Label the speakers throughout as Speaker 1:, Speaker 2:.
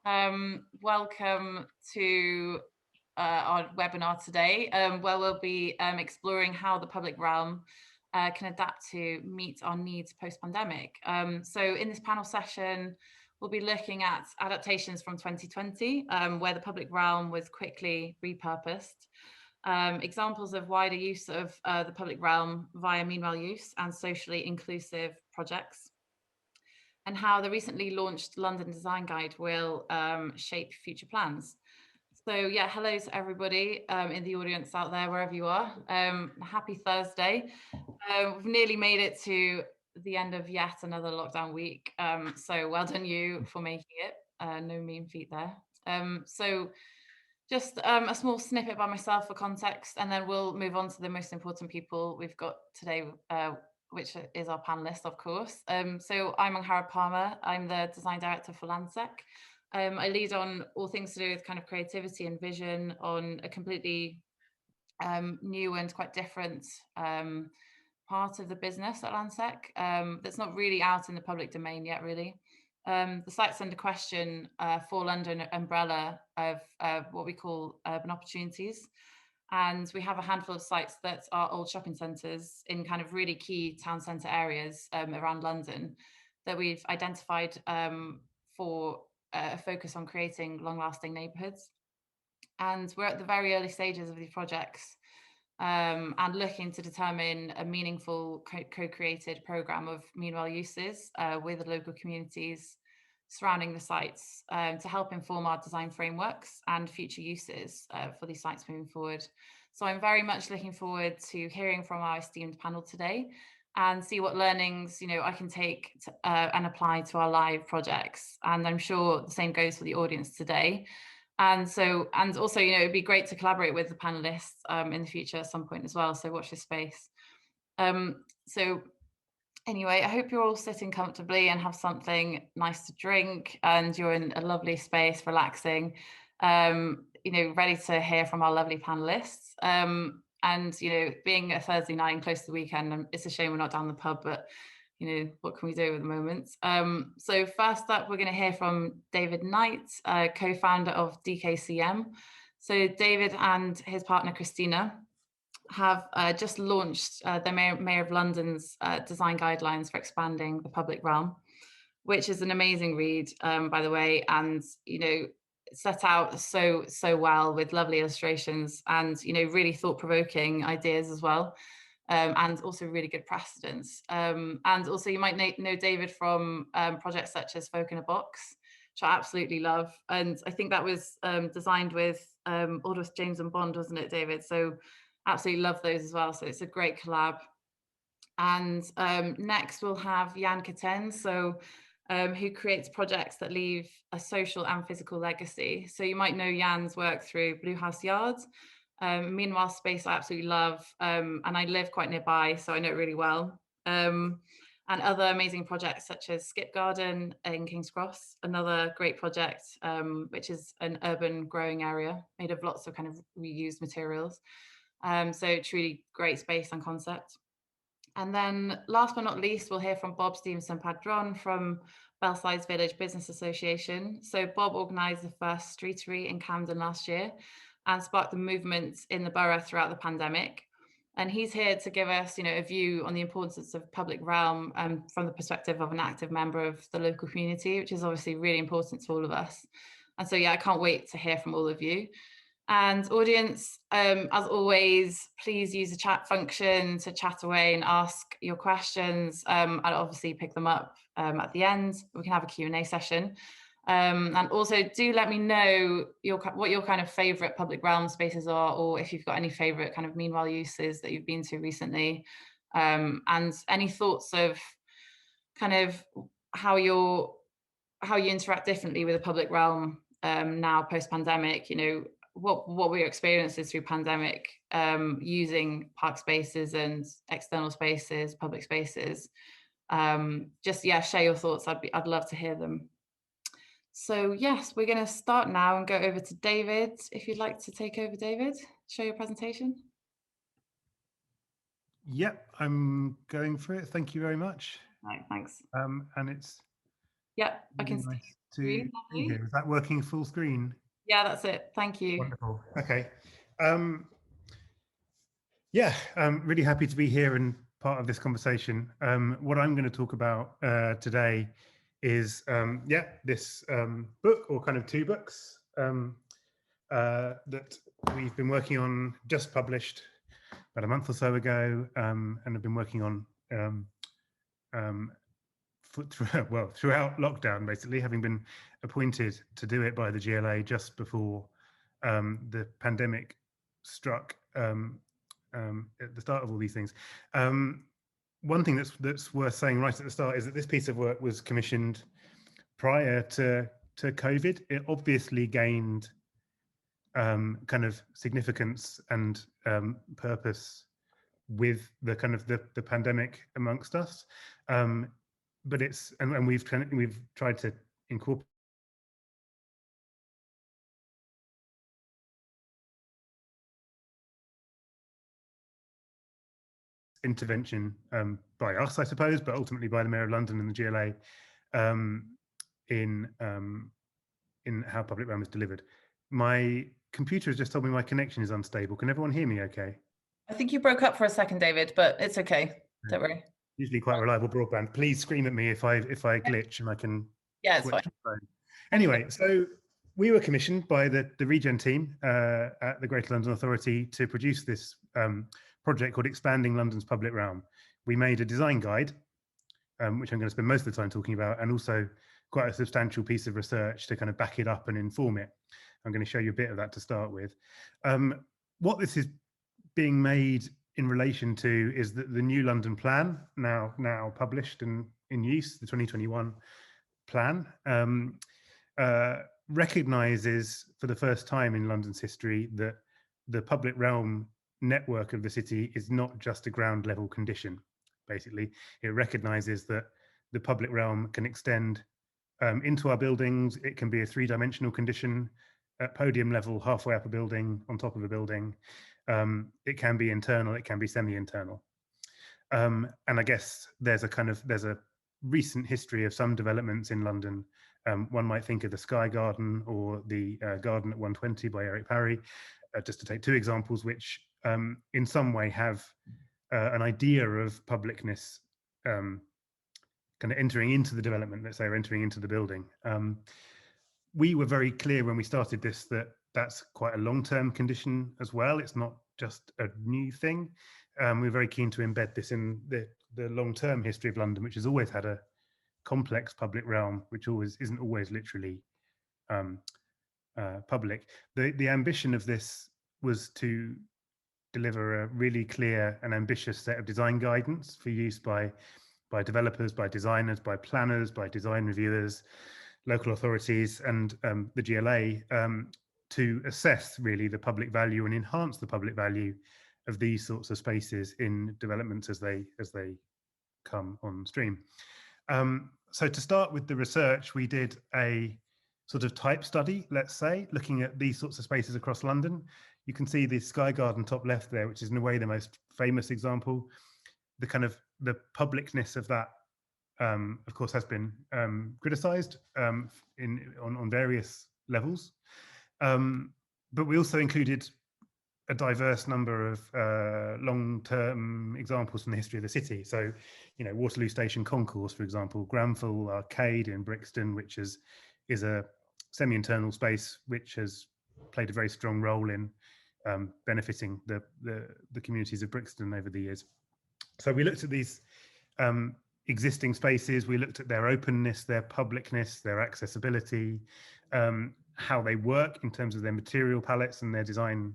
Speaker 1: Welcome to our webinar today, where we'll be exploring how the public realm can adapt to meet our needs post-pandemic. So in this panel session, we'll be looking at adaptations from 2020, where the public realm was quickly repurposed, examples of wider use of the public realm via meanwhile use and socially inclusive projects, and how the recently launched London Design Guide will shape future plans. So yeah, hello to everybody in the audience out there, wherever you are. Happy Thursday. We've nearly made it to the end of yet another lockdown week. So well done you for making it. No mean feat there. So just a small snippet by myself for context, and then we'll move on to the most important people we've got today, which is our panelists, of course. So I'm Angharad Palmer. I'm the design director for LandSec. I lead on all things to do with kind of creativity and vision on a completely new and quite different part of the business at LandSec that's not really out in the public domain yet, really. The sites under question fall under an umbrella of what we call urban opportunities. And we have a handful of sites that are old shopping centres in kind of really key town centre areas around London that we've identified for a focus on creating long-lasting neighbourhoods. And we're at the very early stages of these projects and looking to determine a meaningful co-created programme of meanwhile uses with the local communities surrounding the sites to help inform our design frameworks and future uses for these sites moving forward. So I'm very much looking forward to hearing from our esteemed panel today and see what learnings I can take and apply to our live projects. And I'm sure the same goes for the audience today. And also, it'd be great to collaborate with the panelists in the future at some point as well. So watch this space. So anyway, I hope you're all sitting comfortably and have something nice to drink and you're in a lovely space, relaxing, ready to hear from our lovely panelists. And, being a Thursday night and close to the weekend, it's a shame we're not down the pub, but what can we do at the moment? So first up, we're going to hear from David Knight, co-founder of DKCM. So David and his partner, Christina, have just launched the Mayor of London's design guidelines for expanding the public realm, which is an amazing read, by the way, and, set out so well with lovely illustrations and, really thought-provoking ideas as well. And also really good precedents. And also you might know David from projects such as Folk in a Box, which I absolutely love. And I think that was designed with Aldous James and Bond, wasn't it, David? So absolutely love those as well. So it's a great collab. And next we'll have Jan Kattan, who creates projects that leave a social and physical legacy. So you might know Jan's work through Blue House Yards. Meanwhile Space I absolutely love, and I live quite nearby, so I know it really well. And other amazing projects such as Skip Garden in King's Cross, another great project, which is an urban growing area made of lots of kind of reused materials. So truly great space and concept. And then last but not least, we'll hear from Bob-Stephenson-Padron from Belsize Village Business Association. So Bob organised the first streetery in Camden last year and sparked the movement in the borough throughout the pandemic. And he's here to give us, a view on the importance of public realm from the perspective of an active member of the local community, which is obviously really important to all of us. And so, yeah, I can't wait to hear from all of you. And audience, as always, please use the chat function to chat away and ask your questions. I'll obviously pick them up at the end. We can have a Q&A session. And also do let me know what your kind of favorite public realm spaces are, or if you've got any favorite kind of meanwhile uses that you've been to recently, and any thoughts of kind of how you interact differently with the public realm now post-pandemic, what were your experiences through pandemic using park spaces and external spaces, public spaces. Just share your thoughts. I'd love to hear them. So yes, we're going to start now and go over to David. If you'd like to take over, David, show your presentation.
Speaker 2: Yep, I'm going for it. Thank you very much.
Speaker 1: Right, thanks.
Speaker 2: And it's
Speaker 1: Yeah, I
Speaker 2: Really
Speaker 1: can see
Speaker 2: nice
Speaker 1: the
Speaker 2: to
Speaker 1: screen.
Speaker 2: be
Speaker 1: Lovely.
Speaker 2: here. Is that working full screen?
Speaker 1: Yeah, that's it. Thank you.
Speaker 2: Wonderful. Okay. Um, yeah, I'm really happy to be here and part of this conversation. What I'm going to talk about today is, this book, or kind of two books that we've been working on, just published about a month or so ago, and have been working on um, throughout lockdown, basically, having been appointed to do it by the GLA just before the pandemic struck at the start of all these things. One thing that's worth saying right at the start is that this piece of work was commissioned prior to COVID. It obviously gained kind of significance and purpose with the kind of the pandemic amongst us. But it's and we've tried to incorporate intervention by us, I suppose, but ultimately by the Mayor of London and the GLA in how public realm is delivered. My computer has just told me my connection is unstable. Can everyone hear me okay?
Speaker 1: I think you broke up for a second, David, but it's okay. Don't worry.
Speaker 2: Usually quite reliable broadband. Please scream at me if I glitch and I can
Speaker 1: Yeah, it's fine.
Speaker 2: switch the phone. Anyway, so we were commissioned by the Regen team at the Greater London Authority to produce this project called Expanding London's Public Realm. We made a design guide, which I'm going to spend most of the time talking about, and also quite a substantial piece of research to kind of back it up and inform it. I'm going to show you a bit of that to start with. What this is being made in relation to is that the new London plan, now published and in use, the 2021 plan, recognises for the first time in London's history that the public realm network of the city is not just a ground level condition. Basically, it recognises that the public realm can extend into our buildings. It can be a three-dimensional condition at podium level, halfway up a building, on top of a building. It can be internal, it can be semi-internal. And I guess there's a recent history of some developments in London. One might think of the Sky Garden or the Garden at 120 by Eric Parry, just to take two examples, which in some way have an idea of publicness kind of entering into the development, let's say, or entering into the building. We were very clear when we started this that that's quite a long-term condition as well. It's not just a new thing. We're very keen to embed this in the long-term history of London, which has always had a complex public realm, which isn't always literally public. The ambition of this was to deliver a really clear and ambitious set of design guidance for use by developers, by designers, by planners, by design reviewers, local authorities, and the GLA to assess really the public value and enhance the public value of these sorts of spaces in developments as they come on stream. So to start with the research, we did a sort of type study, let's say, looking at these sorts of spaces across London. You can see the Sky Garden top left there, which is in a way the most famous example. The kind of the publicness of that, of course, has been criticised on various levels. But we also included a diverse number of long-term examples from the history of the city. So, Waterloo Station Concourse, for example, Granville Arcade in Brixton, which is a semi-internal space which has played a very strong role in benefiting the communities of Brixton over the years. So we looked at these existing spaces. We looked at their openness, their publicness, their accessibility, how they work in terms of their material palettes and their design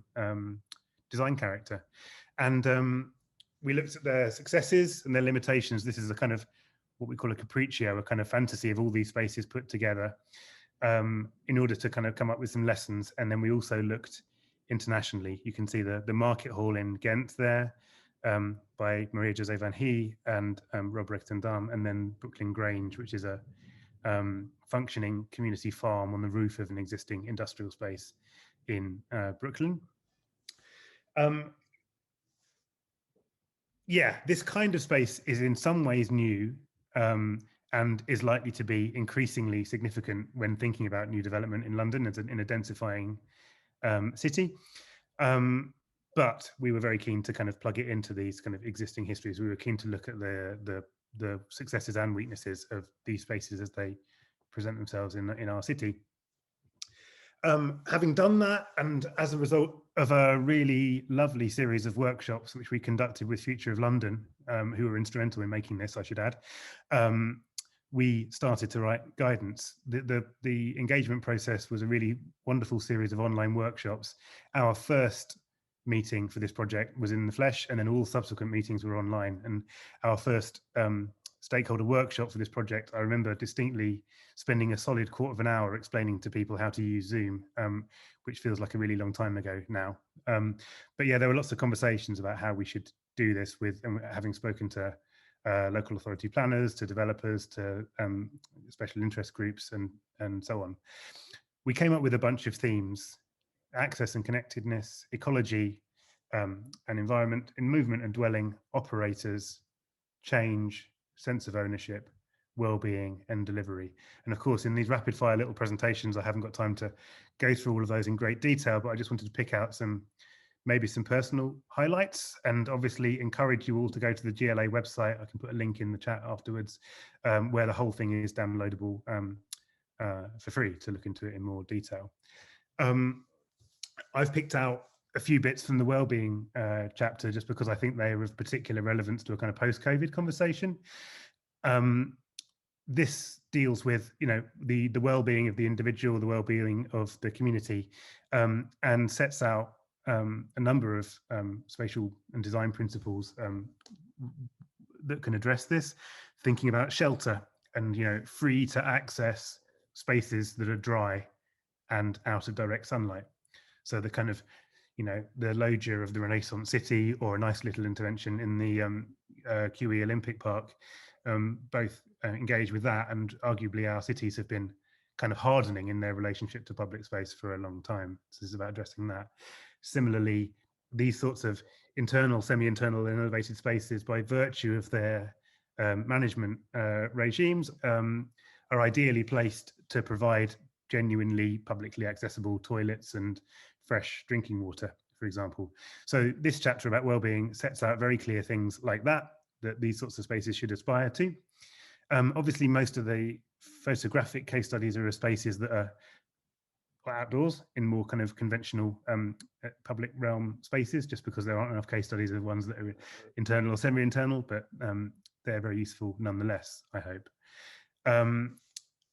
Speaker 2: character. And we looked at their successes and their limitations. This is a kind of what we call a capriccio, a kind of fantasy of all these spaces put together in order to kind of come up with some lessons. And then we also looked internationally. You can see the Market Hall in Ghent there, by Maria-José Van Hee and Rob Rechtendam, and then Brooklyn Grange, which is a functioning community farm on the roof of an existing industrial space in Brooklyn. Yeah, this kind of space is in some ways new, and is likely to be increasingly significant when thinking about new development in London as in a densifying city. But we were very keen to kind of plug it into these kind of existing histories. We were keen to look at the successes and weaknesses of these spaces as they present themselves in our city. Having done that, and as a result of a really lovely series of workshops which we conducted with Future of London, who were instrumental in making this, I should add, we started to write guidance. The engagement process was a really wonderful series of online workshops. Our first meeting for this project was in the flesh, and then all subsequent meetings were online. And our first stakeholder workshop for this project, I remember distinctly spending a solid quarter of an hour explaining to people how to use Zoom, which feels like a really long time ago now. But yeah, there were lots of conversations about how we should do this with, having spoken to local authority planners, to developers, to special interest groups, and so on. We came up with a bunch of themes: access and connectedness, ecology and environment, in movement and dwelling, operators, change, sense of ownership, well-being, and delivery. And of course, in these rapid fire little presentations, I haven't got time to go through all of those in great detail, but I just wanted to pick out maybe some personal highlights, and obviously encourage you all to go to the GLA website. I can put a link in the chat afterwards, where the whole thing is downloadable for free to look into it in more detail. I've picked out a few bits from the wellbeing chapter just because I think they are of particular relevance to a kind of post-COVID conversation. This deals with, you know, the well-being of the individual, the well-being of the community, and sets out a number of spatial and design principles that can address this, thinking about shelter and, you know, free to access spaces that are dry and out of direct sunlight. So the kind of, you know, the loggia of the Renaissance city, or a nice little intervention in the QE Olympic Park, both engage with that. And arguably our cities have been kind of hardening in their relationship to public space for a long time. So this is about addressing that. Similarly, these sorts of internal, semi-internal and elevated spaces, by virtue of their management regimes, are ideally placed to provide genuinely publicly accessible toilets and fresh drinking water, for example. So this chapter about wellbeing sets out very clear things like that these sorts of spaces should aspire to. Obviously, most of the photographic case studies are of spaces that are outdoors in more kind of conventional public realm spaces, just because there aren't enough case studies of ones that are internal or semi-internal, but they're very useful nonetheless, I hope.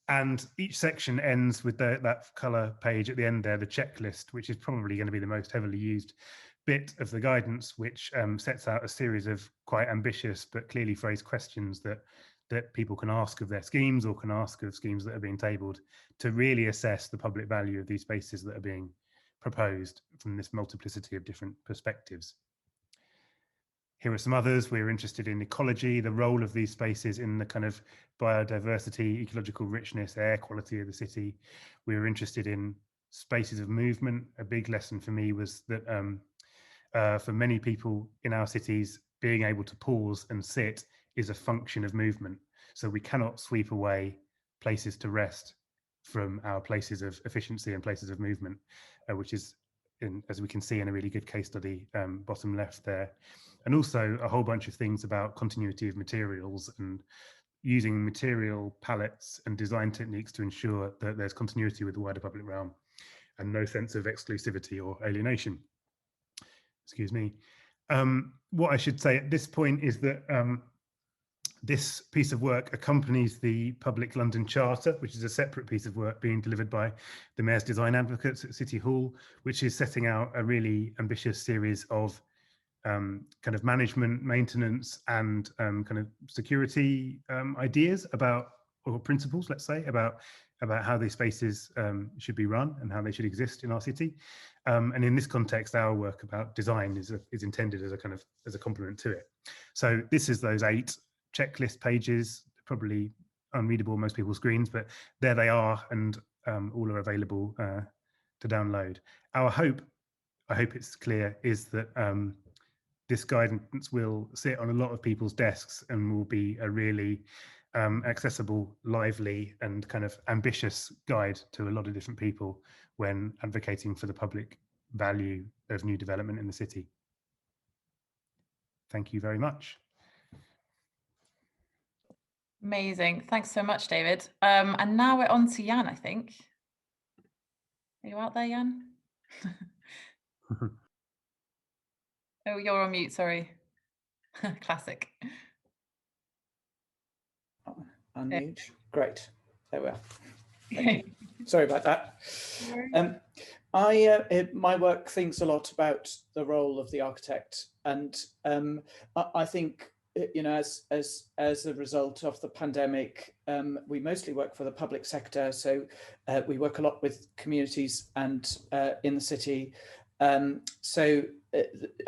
Speaker 2: And each section ends with that colour page at the end there, the checklist, which is probably going to be the most heavily used bit of the guidance, which sets out a series of quite ambitious but clearly phrased questions that people can ask of their schemes, or can ask of schemes that are being tabled, to really assess the public value of these spaces that are being proposed from this multiplicity of different perspectives. Here are some others. We're interested in ecology, the role of these spaces in the kind of biodiversity, ecological richness, air quality of the city. We were interested in spaces of movement. A big lesson for me was that for many people in our cities, being able to pause and sit is a function of movement. So we cannot sweep away places to rest from our places of efficiency and places of movement, which is, as we can see in a really good case study, bottom left there. And also a whole bunch of things about continuity of materials and using material palettes and design techniques to ensure that there's continuity with the wider public realm and no sense of exclusivity or alienation. Excuse me. What I should say at this point is that this piece of work accompanies the Public London Charter, which is a separate piece of work being delivered by the Mayor's Design Advocates at City Hall, which is setting out a really ambitious series of kind of management, maintenance, and kind of security ideas about, or principles, let's say, about how these spaces should be run and how they should exist in our city. And in this context, our work about design is intended as a kind of as a complement to it. So this is those 8 checklist pages, probably unreadable on most people's screens, but there they are, and all are available to download. Our hope, I hope it's clear, is that this guidance will sit on a lot of people's desks and will be a really accessible, lively, and kind of ambitious guide to a lot of different people when advocating for the public value of new development in the city. Thank you very much.
Speaker 1: Amazing. Thanks so much, David. And now we're on to Jan, I think. Are you out there, Jan? Oh, you're on mute, sorry. Classic.
Speaker 3: Unmute. Great. There we are. Thank you. Sorry about that. My work thinks a lot about the role of the architect, and I think, you know, as a result of the pandemic, we mostly work for the public sector, so we work a lot with communities and in the city. So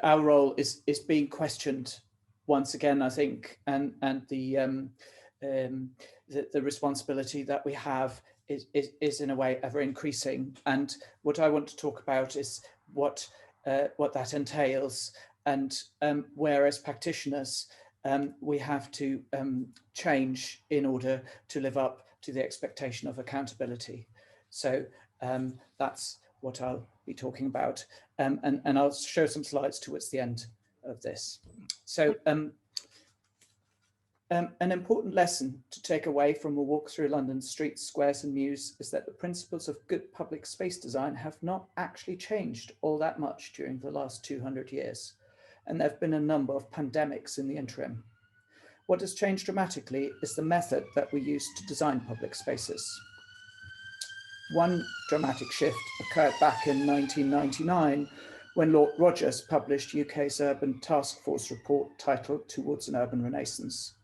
Speaker 3: our role is being questioned once again, I think, and the responsibility that we have is in a way ever increasing. And what I want to talk about is what that entails, and where as practitioners we have to change in order to live up to the expectation of accountability. So that's what I'll be talking about, and I'll show some slides towards the end of this. So an important lesson to take away from a walk through London's streets, squares and mews is that the principles of good public space design have not actually changed all that much during the last 200 years. And there have been a number of pandemics in the interim. What has changed dramatically is the method that we use to design public spaces. One dramatic shift occurred back in 1999 when Lord Rogers published UK's Urban Task Force report titled Towards an Urban Renaissance.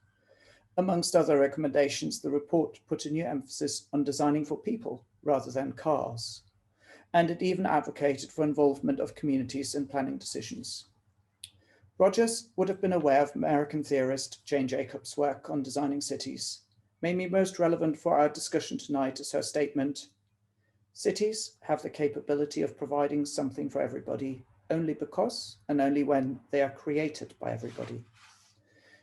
Speaker 3: Amongst other recommendations, the report put a new emphasis on designing for people rather than cars. And it even advocated for involvement of communities in planning decisions. Rogers would have been aware of American theorist Jane Jacobs' work on designing cities. Maybe most relevant for our discussion tonight is her statement, "Cities have the capability of providing something for everybody only because and only when they are created by everybody."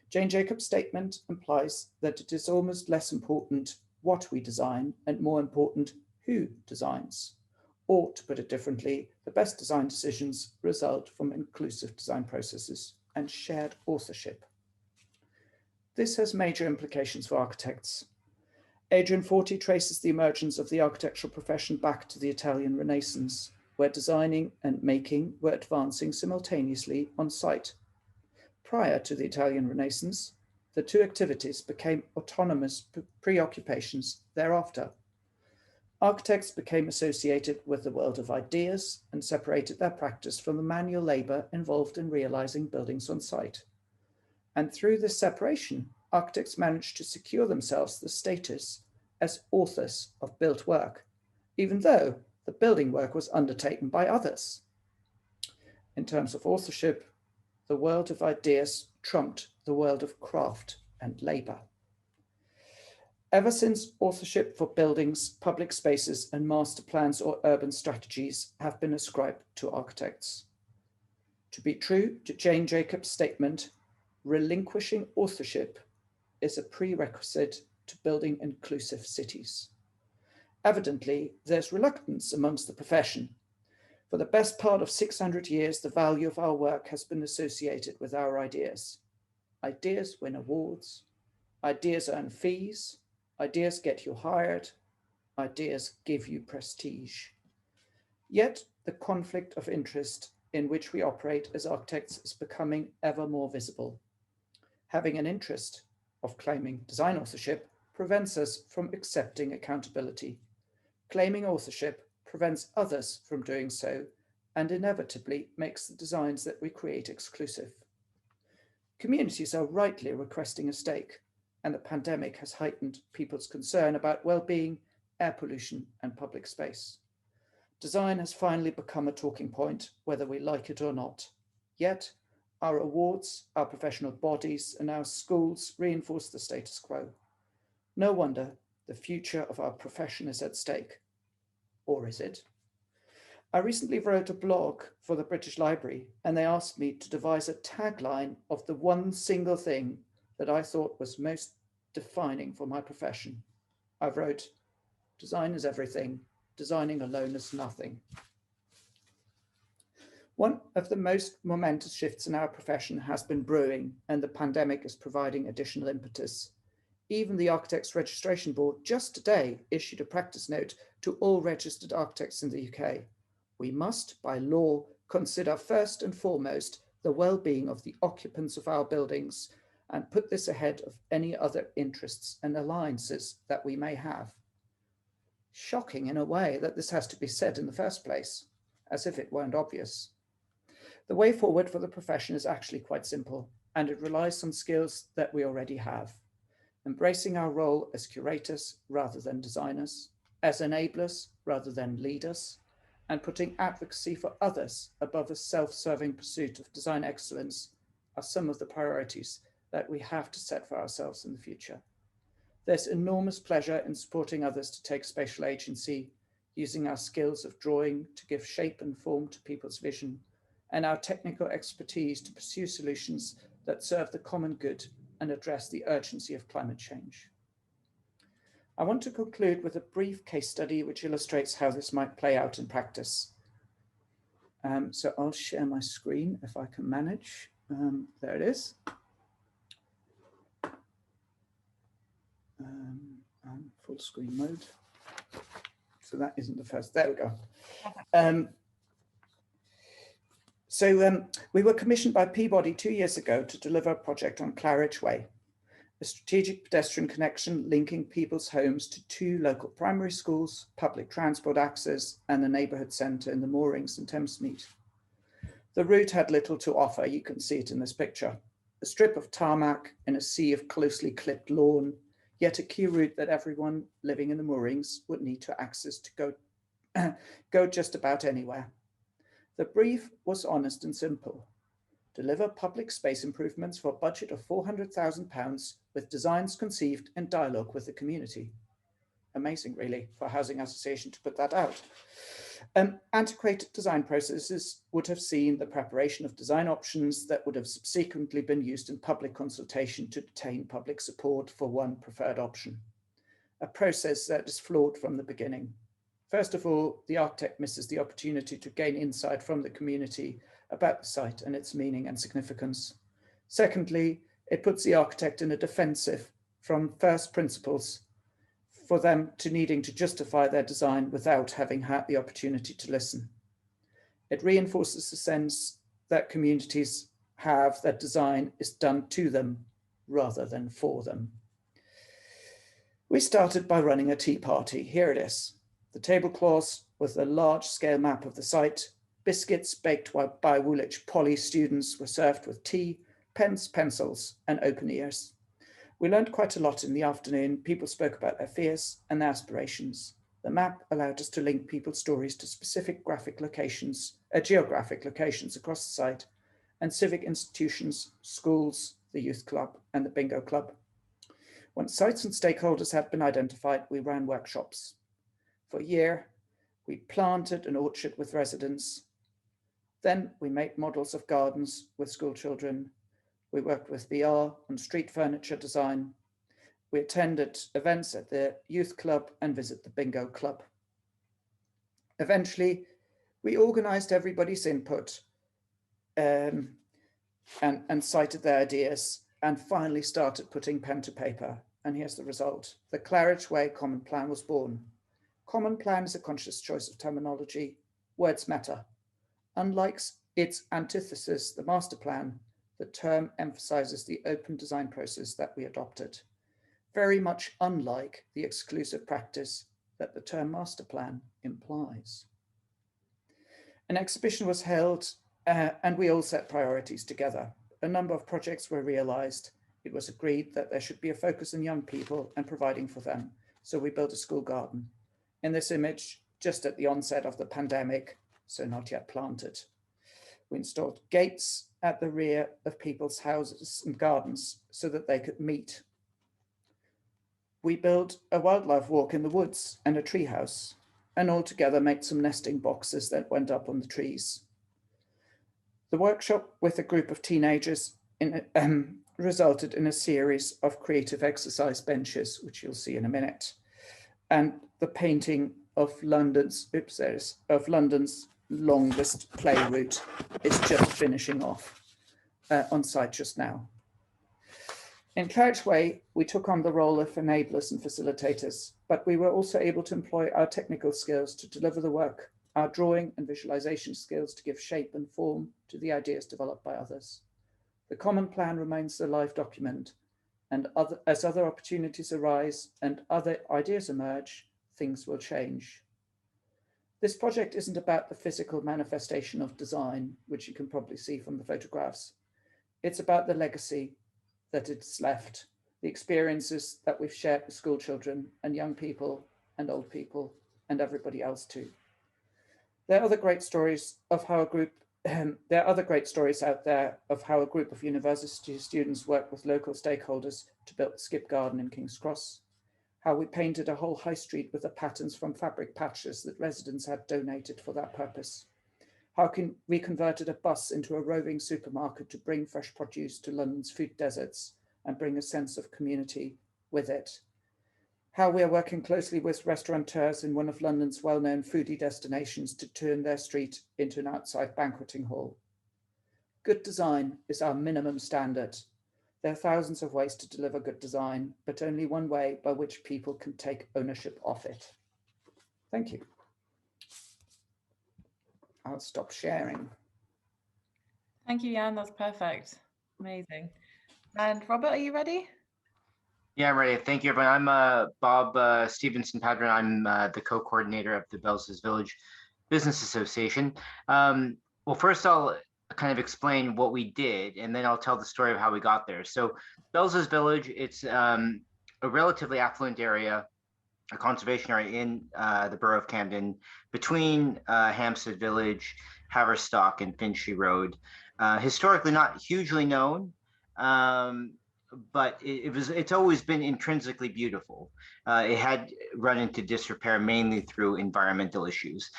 Speaker 3: Jane Jacobs' statement implies that it is almost less important what we design and more important who designs. Or, to put it differently, the best design decisions result from inclusive design processes and shared authorship. This has major implications for architects. Adrian Forti traces the emergence of the architectural profession back to the Italian Renaissance, where designing and making were advancing simultaneously on site. Prior to the Italian Renaissance, the two activities became autonomous preoccupations thereafter. Architects became associated with the world of ideas and separated their practice from the manual labor involved in realizing buildings on site. And through this separation, architects managed to secure themselves the status as authors of built work, even though the building work was undertaken by others. In terms of authorship, the world of ideas trumped the world of craft and labor. Ever since, authorship for buildings, public spaces, and master plans or urban strategies have been ascribed to architects. To be true to Jane Jacobs' statement, relinquishing authorship is a prerequisite to building inclusive cities. Evidently, there's reluctance amongst the profession. For the best part of 600 years, the value of our work has been associated with our ideas. Ideas win awards, ideas earn fees, ideas get you hired, ideas give you prestige. Yet the conflict of interest in which we operate as architects is becoming ever more visible. Having an interest of claiming design authorship prevents us from accepting accountability. Claiming authorship prevents others from doing so and inevitably makes the designs that we create exclusive. Communities are rightly requesting a stake, and the pandemic has heightened people's concern about well-being, air pollution, and public space. Design has finally become a talking point, whether we like it or not. Yet, our awards, our professional bodies, and our schools reinforce the status quo. No wonder the future of our profession is at stake. Or is it? I recently wrote a blog for the British Library, and they asked me to devise a tagline of the one single thing that I thought was most defining for my profession. I wrote, design is everything, designing alone is nothing. One of the most momentous shifts in our profession has been brewing, and the pandemic is providing additional impetus. Even the Architects Registration Board just today issued a practice note to all registered architects in the UK. We must, by law, consider first and foremost the well-being of the occupants of our buildings and put this ahead of any other interests and alliances that we may have. Shocking in a way that this has to be said in the first place, as if it weren't obvious. The way forward for the profession is actually quite simple, and it relies on skills that we already have. Embracing our role as curators rather than designers, as enablers rather than leaders, and putting advocacy for others above a self-serving pursuit of design excellence are some of the priorities that we have to set for ourselves in the future. There's enormous pleasure in supporting others to take spatial agency, using our skills of drawing to give shape and form to people's vision, and our technical expertise to pursue solutions that serve the common good and address the urgency of climate change. I want to conclude with a brief case study which illustrates how this might play out in practice. So I'll share my screen if I can manage. There it is. Full screen mode. So that isn't the first, there we go. We were commissioned by Peabody 2 years ago to deliver a project on Claridge Way, a strategic pedestrian connection linking people's homes to 2 local primary schools, public transport access, and the neighbourhood centre in the moorings in Thamesmead. The route had little to offer, you can see it in this picture. A strip of tarmac in a sea of closely clipped lawn, yet a key route that everyone living in the moorings would need to access to go just about anywhere. The brief was honest and simple. Deliver public space improvements for a budget of £400,000 with designs conceived in dialogue with the community. Amazing, really, for a housing association to put that out. Antiquated design processes would have seen the preparation of design options that would have subsequently been used in public consultation to obtain public support for one preferred option. A process that is flawed from the beginning. First of all, the architect misses the opportunity to gain insight from the community about the site and its meaning and significance. Secondly, it puts the architect in a defensive from first principles for them to needing to justify their design without having had the opportunity to listen. It reinforces the sense that communities have that design is done to them rather than for them. We started by running a tea party. Here it is. The tablecloths with a large-scale map of the site. Biscuits baked by Woolwich Poly students were served with tea, pens, pencils, and open ears. We learned quite a lot in the afternoon. People spoke about their fears and their aspirations. The map allowed us to link people's stories to specific geographic locations across the site, and civic institutions, schools, the youth club, and the bingo club. Once sites and stakeholders had been identified, we ran workshops. For a year, we planted an orchard with residents. Then we made models of gardens with school children. We worked with VR on street furniture design. We attended events at the youth club and visited the bingo club. Eventually, we organized everybody's input and cited their ideas and finally started putting pen to paper. And here's the result. The Claridge Way Common Plan was born. Common Plan is a conscious choice of terminology. Words matter. Unlike its antithesis, the Master Plan, the term emphasizes the open design process that we adopted, very much unlike the exclusive practice that the term Master Plan implies. An exhibition was held and we all set priorities together. A number of projects were realized. It was agreed that there should be a focus on young people and providing for them. So we built a school garden. In this image, just at the onset of the pandemic, so not yet planted. We installed gates at the rear of people's houses and gardens so that they could meet. We built a wildlife walk in the woods and a tree house, and all together made some nesting boxes that went up on the trees. The workshop with a group of teenagers resulted in a series of creative exercise benches, which you'll see in a minute, and the painting of London's longest play route is just finishing off on site just now. In Crouch Way, we took on the role of enablers and facilitators, but we were also able to employ our technical skills to deliver the work, our drawing and visualization skills to give shape and form to the ideas developed by others. The common plan remains a live document, and as other opportunities arise and other ideas emerge, things will change. This project isn't about the physical manifestation of design, which you can probably see from the photographs. It's about the legacy that it's left, the experiences that we've shared with school children and young people and old people and everybody else too. There are other great stories of how a group out there of how a group of university students worked with local stakeholders to build the Skip Garden in King's Cross, how we painted a whole high street with the patterns from fabric patches that residents had donated for that purpose, how we converted a bus into a roving supermarket to bring fresh produce to London's food deserts and bring a sense of community with it, how we are working closely with restaurateurs in one of London's well-known foodie destinations to turn their street into an outside banqueting hall. Good design is our minimum standard. There are thousands of ways to deliver good design, but only one way by which people can take ownership of it. Thank you. I'll stop sharing.
Speaker 1: Thank you, Jan. That's perfect. Amazing. And Robert, are you ready?
Speaker 4: Yeah, I'm ready. Thank you, everyone. I'm Bob-Stephenson-Padron. I'm the co-coordinator of the Belsize Village Business Association. Well, first I'll kind of explain what we did, and then I'll tell the story of how we got there. So Belsize Village, it's a relatively affluent area, a conservation area in the borough of Camden, between Hampstead Village, Haverstock, and Finchley Road. Historically not hugely known, but it's always been intrinsically beautiful. It had run into disrepair mainly through environmental issues.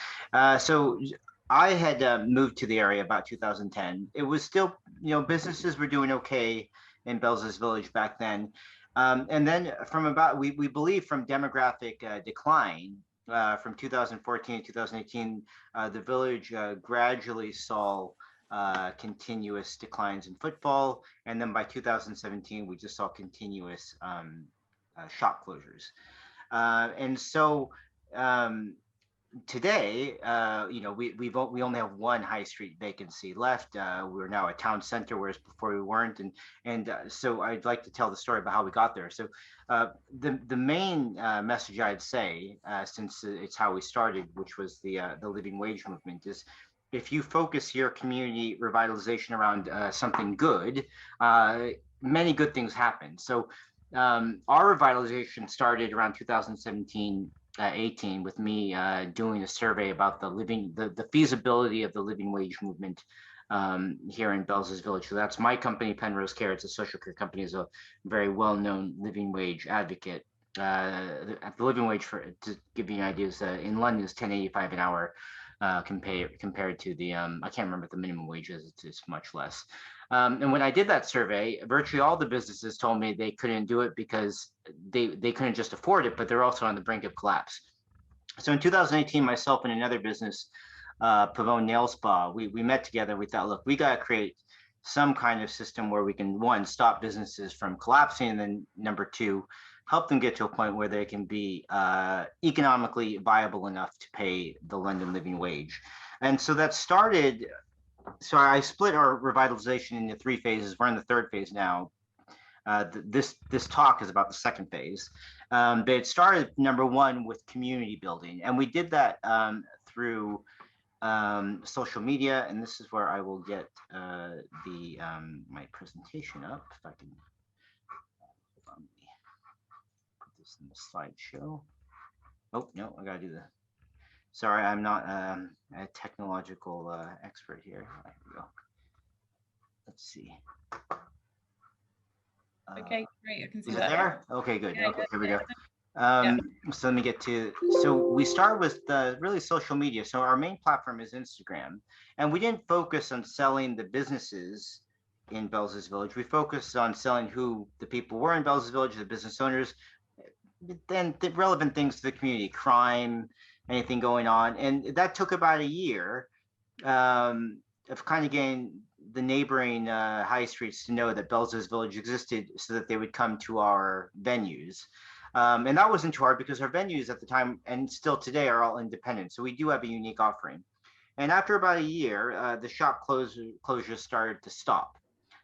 Speaker 4: So I had moved to the area about 2010. It was still, businesses were doing okay in Belsize Village back then. And then from we believe from demographic decline, from 2014 to 2018, the village gradually saw continuous declines in footfall. And then by 2017, we just saw continuous shop closures. And so today, we only have one high street vacancy left. We're now a town center, whereas before we weren't. And so I'd like to tell the story about how we got there. So the main message I'd say, since it's how we started, which was the living wage movement, is if you focus your community revitalization around something good, many good things happen. So our revitalization started around 2017-18 with me doing a survey about the feasibility of the living wage movement here in Belsize Village. So that's my company, Penrose Care. It's a social care company, is a very well-known living wage advocate. The living wage, to give you an idea, is in London is $10.85 an hour. Compared to the I can't remember what the minimum wage is. It's much less. And when I did that survey, virtually all the businesses told me they couldn't do it because they couldn't just afford it, but they're also on the brink of collapse. So in 2018, myself and another business, Pavone Nail Spa, we met together. We thought, look, we got to create some kind of system where we can, one, stop businesses from collapsing, and then number two, help them get to a point where they can be economically viable enough to pay the London living wage. And so that started, so I split our revitalization into 3 phases. We're in the 3rd phase now. This talk is about the 2nd phase. But it started, number 1, with community building. And we did that through social media. And this is where I will get my presentation up, if I can. In the slideshow. Oh no, I gotta do the. Sorry, I'm not a technological expert here. There we go. Let's see.
Speaker 1: Okay, great. I can see
Speaker 4: is
Speaker 1: that.
Speaker 4: It there? Okay, good.
Speaker 1: Yeah,
Speaker 4: okay, here we go.
Speaker 1: Yeah.
Speaker 4: So let me get to. So we start with the really social media. So our main platform is Instagram, and we didn't focus on selling the businesses in Belsize Village. We focused on selling who the people were in Belsize Village, the business owners, then the relevant things to the community, crime, anything going on. And that took about a year of kind of getting the neighboring high streets to know that Belsize Village existed so that they would come to our venues. And that wasn't too hard because our venues at the time and still today are all independent. So we do have a unique offering. And after about a year, the shop closures started to stop.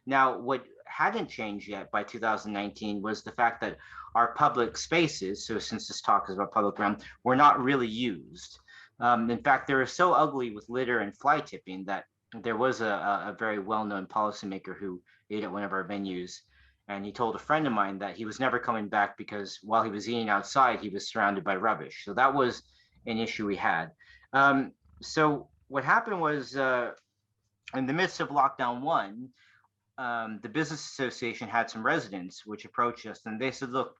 Speaker 4: Now, what hadn't changed yet by 2019 was the fact that our public spaces, so since this talk is about public realm, were not really used. In fact, they were so ugly with litter and fly tipping that there was a very well-known policymaker who ate at one of our venues. And he told a friend of mine that he was never coming back because while he was eating outside, he was surrounded by rubbish. So that was an issue we had. So what happened was in the midst of lockdown 1, the business association had some residents which approached us and they said, look,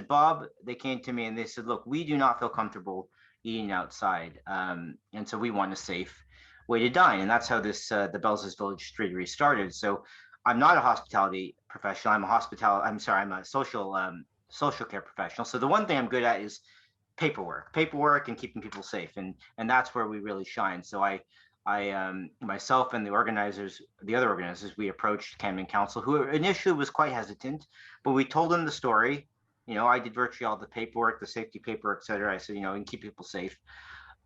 Speaker 4: Bob, they came to me and they said, look, we do not feel comfortable eating outside. And so we want a safe way to dine. And that's how this, the Belsize Village Streetery started. So I'm not a hospitality professional. I'm a social care professional. So the one thing I'm good at is paperwork and keeping people safe. And that's where we really shine. So I myself and the other organizers, we approached Camden Council, who initially was quite hesitant, but we told them the story. You know, I did virtually all the paperwork, the safety paperwork, et cetera. I said, you know, and keep people safe.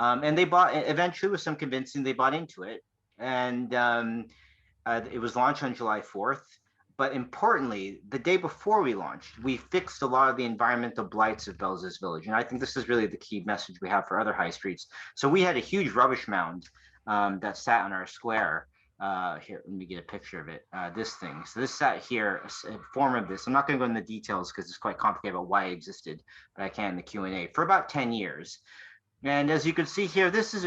Speaker 4: And they bought, eventually with some convincing, they bought into it. And it was launched on July 4th. But importantly, the day before we launched, we fixed a lot of the environmental blights of Belsize Village. And I think this is really the key message we have for other high streets. So we had a huge rubbish mound that sat on our square. Here, let me get a picture of it. This thing. So this sat here, a form of this. I'm not going to go into the details because it's quite complicated about why it existed, but I can in the Q&A for about 10 years. And as you can see here, this is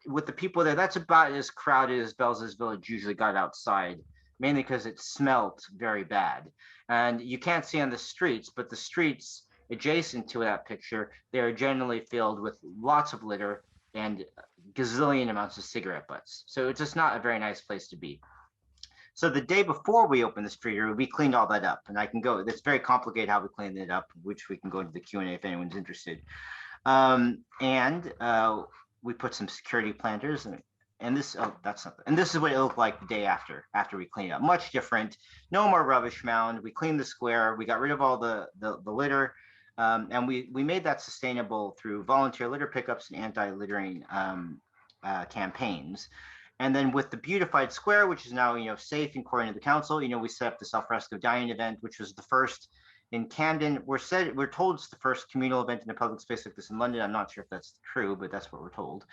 Speaker 4: with the people there. That's about as crowded as Belsize Village usually got outside, mainly because it smelt very bad. And you can't see on the streets, but the streets adjacent to that picture, they are generally filled with lots of litter and gazillion amounts of cigarette butts. So it's just not a very nice place to be. So the day before we opened the streetery, we cleaned all that up. And I can go, it's very complicated how we cleaned it up, which we can go into the Q&A if anyone's interested. We put some security planters and this, oh, that's something. And this is what it looked like the day after we cleaned up. Much different, no more rubbish mound. We cleaned the square. We got rid of all the litter. And we made that sustainable through volunteer litter pickups and anti-littering campaigns. And then with the beautified square, which is now, you know, safe according to the council, you know, we set up this alfresco dining event, which was the first in Camden. We're told it's the first communal event in a public space like this in London. I'm not sure if that's true, but that's what we're told.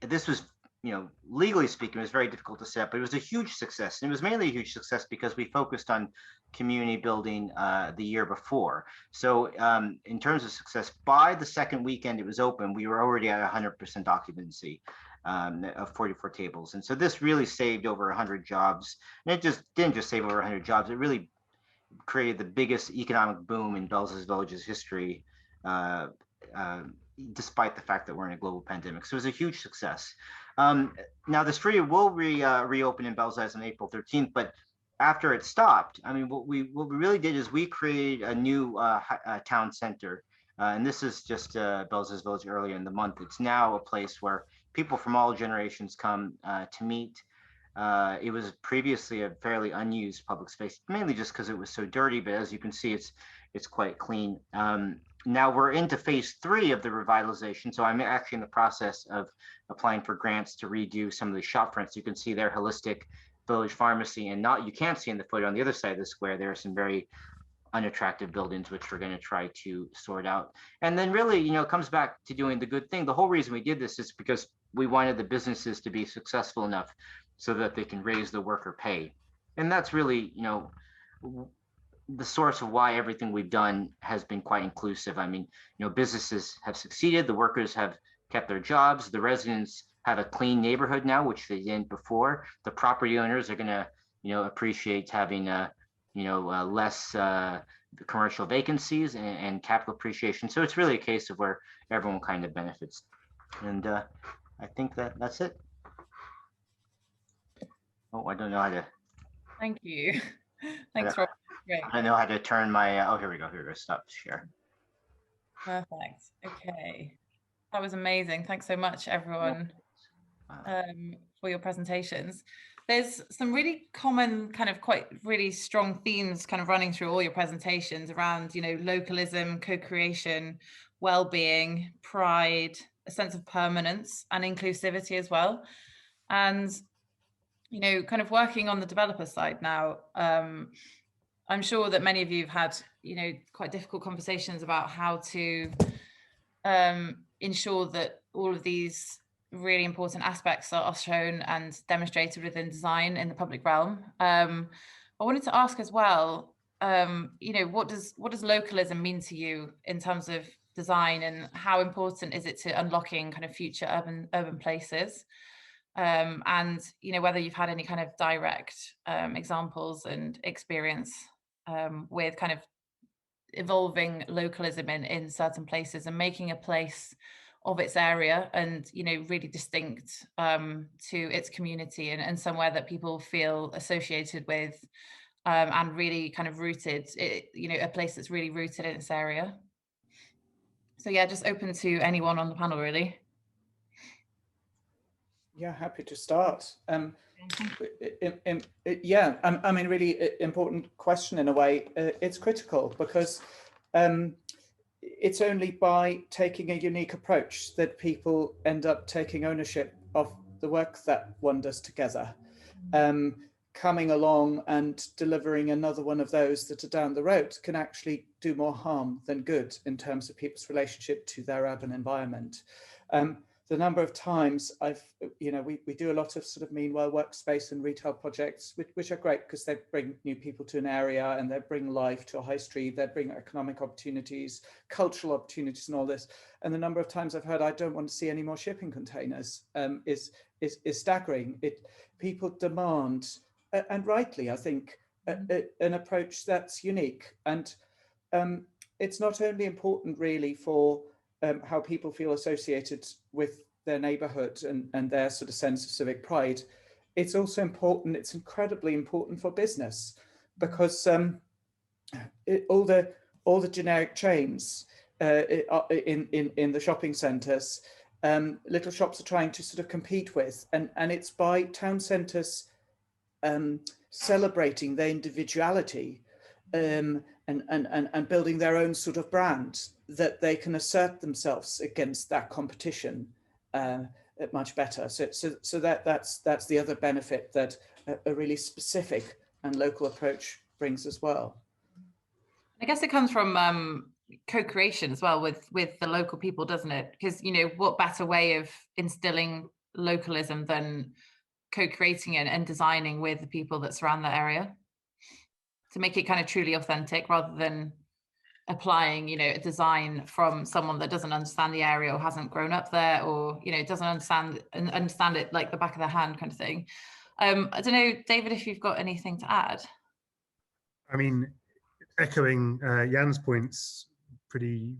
Speaker 4: This was, you know, legally speaking, it was very difficult to set up, but it was a huge success. And it was mainly a huge success because we focused on community building the year before. So in terms of success, by the second weekend it was open, we were already at 100% occupancy of 44 tables. And so this really saved over 100 jobs. And it didn't just save over 100 jobs, it really created the biggest economic boom in Belsize Village's history, despite the fact that we're in a global pandemic. So it was a huge success. Now the street will reopen in Belsize on April 13th, but after it stopped, I mean, what we really did is we created a new town center. And this is just Belsize Village earlier in the month. It's now a place where people from all generations come to meet. It was previously a fairly unused public space, mainly just because it was so dirty, but as you can see, it's quite clean. Now we're into phase 3 of the revitalization. So I'm actually in the process of applying for grants to redo some of the shop fronts. You can see their holistic village pharmacy, and you can't see in the photo on the other side of the square, there are some very unattractive buildings, which we're going to try to sort out. And then really, you know, it comes back to doing the good thing. The whole reason we did this is because we wanted the businesses to be successful enough so that they can raise the worker pay. And that's really, you know, the source of why everything we've done has been quite inclusive. I mean, you know, businesses have succeeded, the workers have kept their jobs, the residents have a clean neighborhood now, which they didn't before. The property owners are going to, you know, appreciate having less commercial vacancies and capital appreciation. So it's really a case of where everyone kind of benefits. And I think that's it. Oh, I don't know how to
Speaker 1: Thank you. Thanks, Rob. Great.
Speaker 4: I know how to turn my, oh, here we go, stop share.
Speaker 1: Perfect. Okay. That was amazing. Thanks so much, everyone, for your presentations. There's some really common kind of quite really strong themes kind of running through all your presentations around, you know, localism, co-creation, well-being, pride, a sense of permanence and inclusivity as well. And, you know, kind of working on the developer side now, I'm sure that many of you have had, you know, quite difficult conversations about how to ensure that all of these really important aspects are shown and demonstrated within design in the public realm. I wanted to ask as well, you know, what does localism mean to you in terms of design, and how important is it to unlocking kind of future urban places? And, you know, whether you've had any kind of direct examples and experience with kind of evolving localism in certain places and making a place of its area and, you know, really distinct to its community, and somewhere that people feel associated with and really kind of rooted, you know, a place that's really rooted in its area. So yeah, just open to anyone on the panel, really.
Speaker 3: Yeah, happy to start. Yeah, I mean, really important question in a way. It's critical because it's only by taking a unique approach that people end up taking ownership of the work that one does together. Coming along and delivering another one of those that are down the road can actually do more harm than good in terms of people's relationship to their urban environment. The number of times you know, we do a lot of sort of meanwhile workspace and retail projects, which are great because they bring new people to an area and they bring life to a high street, they bring economic opportunities, cultural opportunities and all this. And the number of times I've heard, I don't want to see any more shipping containers is staggering. People demand, and rightly, I think, an approach that's unique. And it's not only important really for how people feel associated with their neighborhood and their sort of sense of civic pride. It's also important, it's incredibly important for business, because all the generic chains in the shopping centres, little shops are trying to sort of compete with, and it's by town centres celebrating their individuality and building their own sort of brand that they can assert themselves against that competition much better. So that's the other benefit that a really specific and local approach brings as well.
Speaker 1: I guess it comes from co-creation as well with the local people, doesn't it? Because, you know, what better way of instilling localism than co-creating it and designing with the people that surround that area to make it kind of truly authentic, rather than applying, you know, a design from someone that doesn't understand the area or hasn't grown up there, or, you know, doesn't understand it like the back of their hand kind of thing. I don't know, David, if you've got anything to add.
Speaker 2: I mean, echoing Jan's points, pretty